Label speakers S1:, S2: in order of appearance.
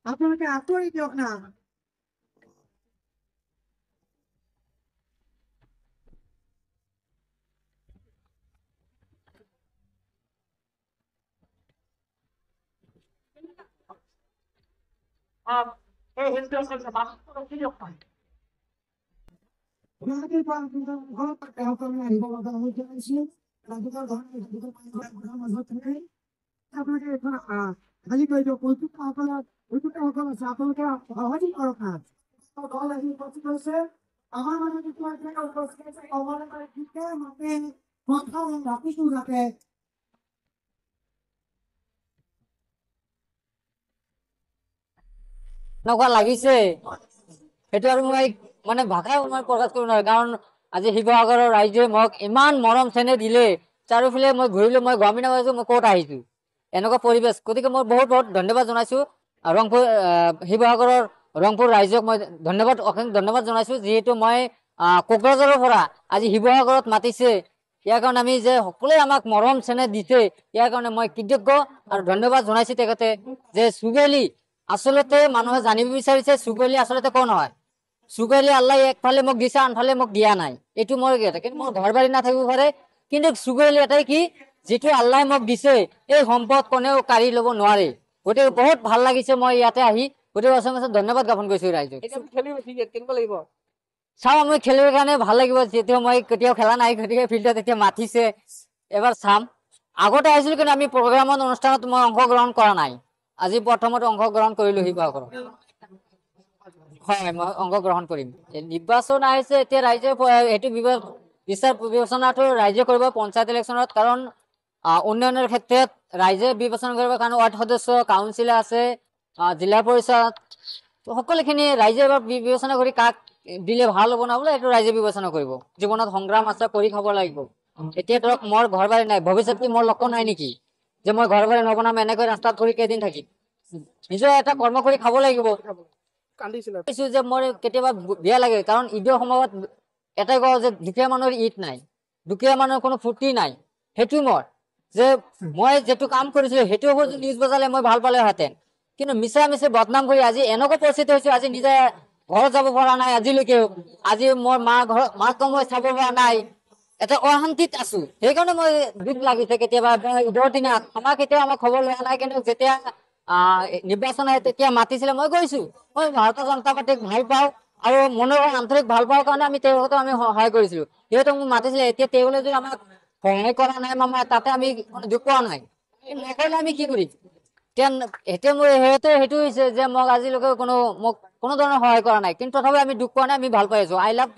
S1: আপনাকে আতই দিয়ক না আপনাকে ঘর পাতে হবে না এই বলা হয়েছে রাজুকার ঘর আপনাকে এখন খালি করে দিও কইটুকু আপনার ওইটুকু এখন আছে আপনাকে আওয়াজই করো না দল এই পছন্দ হয়েছে আমার মানে কিছু একটা আমার মানে ঠিক আছে মানে কথা রাখি শুরু রাখে
S2: এনেকুৱা লাগিছে সেইটো আৰু মই মানে ভাষাই মই প্ৰকাশ কৰিব নোৱাৰো। কাৰণ আজি শিৱসাগৰৰ ৰাইজে মোক ইমান মৰম চেনেহ দিলে, চাৰিওফালে মই ঘূৰিলো, মই গমেই নাপাইছো মই ক'ত আহিছো, এনেকুৱা পৰিৱেশ। গতিকে মই বহুত বহুত ধন্যবাদ জনাইছো ৰংপুৰ শিৱসাগৰৰ ৰংপুৰ ৰাইজক মই অশেষ ধন্যবাদ জনাইছো, যিহেতু মই কোকৰাঝাৰৰ পৰা আজি শিৱসাগৰত মাতিছে। ইয়াৰ কাৰণে আমি যে সকলোৱে আমাক মৰম চেনেহ দিছে, ইয়াৰ কাৰণে মই কৃতজ্ঞ আৰু ধন্যবাদ জনাইছো তেখেতে। যে চুগেলি আচলতে মানুহে জানিব বিচাৰিছে চুগেলি আচলতে কোন হয়। চুগেলি আল্লাহ একফালে মোক দিছে, আনফালে মোক দিয়া নাই, এইটো মোৰ কিন্তু মোৰ ঘৰ বাৰী নাথাকিব পাৰে, কিন্তু চুগেলি এটাই কি যিটো আল্লাহ মোক দিছে এই সম্পদ কোনেও কাঢ়ি ল'ব নোৱাৰে। গতিকে বহুত ভাল লাগিছে মই ইয়াতে আহি, গতিকে অসংখ্য ধন্যবাদ জ্ঞাপন কৰিছো ৰাইজক। চাওঁ মই খেলিবৰ কাৰণে ভাল লাগিব, যিহেতু মই কেতিয়াও খেলা নাই, গতিকে ফিল্ডত এতিয়া মাতিছে এবাৰ চাম। আগতে আহিছিলো কিন্তু আমি প্ৰগ্ৰামত অনুষ্ঠানত মই অংশগ্ৰহণ কৰা নাই, আজি প্ৰথমতে অংশগ্ৰহণ কৰিলো শিৱসাগৰত। হয়, মই অংশগ্ৰহণ কৰিম। নিৰ্বাচন আহিছে এতিয়া ৰাইজে সেইটো বিচাৰ বিবেচনাটো ৰাইজে কৰিব পঞ্চায়ত ইলেকশ্যনত, কাৰণ উন্নয়নৰ ক্ষেত্ৰত ৰাইজে বিবেচনা কৰিব, কাৰণ ৱাৰ্ড সদস্য কাউন্সিলাৰ আছে, জিলা পৰিষদ সকলোখিনি ৰাইজে এবাৰ বিবেচনা কৰি কাক দিলে ভাল হ'ব না বোলে এইটো ৰাইজে বিবেচনা কৰিব। জীৱনত সংগ্ৰাম আছে, কৰি খাব লাগিব। এতিয়া ধৰক মোৰ ঘৰ বাৰী নাই, ভৱিষ্যতে মোৰ লক্ষ্য নাই নেকি যে মই ঘৰ বাৰী নবনাম, এনেকৈ ৰাস্তাত কৰি কেইদিন থাকিম। নিজৰ এটা কৰ্ম কৰি খাব লাগিব। যে মোৰ কেতিয়াবা বেয়া লাগে, কাৰণ ঈদৰ সময়ত এটাই কওঁ যে দুখীয়া মানুহৰ ঈদ নাই, দুখীয়া মানুহৰ কোনো ফূৰ্তি নাই। সেইটো মোৰ যে মই যিটো কাম কৰিছিলো সেইটো যদি নিউজ বজালে মই ভাল পালেহেঁতেন, কিন্তু মিছা মিছা বদনাম কৰি আজি এনেকুৱা পৰিস্থিতি হৈছে, আজি নিজে ঘৰত যাব পৰা নাই আজিলৈকেও। আজি মোৰ মাকো মই চাব পৰা নাই, এটা অশান্তিত আছো। সেইকাৰণে মই দুখ লাগিছে কেতিয়াবা। ঈদৰ দিনা আমাক খবৰ লোৱা নাই, কিন্তু যেতিয়া নিৰ্বাচন হয় তেতিয়া মাতিছিলে, মই গৈছো। মই ভাৰতীয় জনতা পাৰ্টিক ভাল পাওঁ আৰু মনৰ আন্তৰিক ভাল পাওঁ কাৰণে আমি তেওঁলোকক আমি সহায় কৰিছিলো। সিহঁতক মোক মাতিছিলে, এতিয়া তেওঁলোকে যদি আমাক সহায় কৰা নাই মামা, তাতে আমি দুখ পোৱা নাই, নকৰিলে আমি কি কৰিম। এতিয়া মোৰ সেইটো হৈছে যে মোক আজিলৈকে মোক কোনো ধৰণৰ সহায় কৰা নাই, কিন্তু তথাপিও আমি দুখ পোৱা নাই, আমি ভাল পাই আছো। I love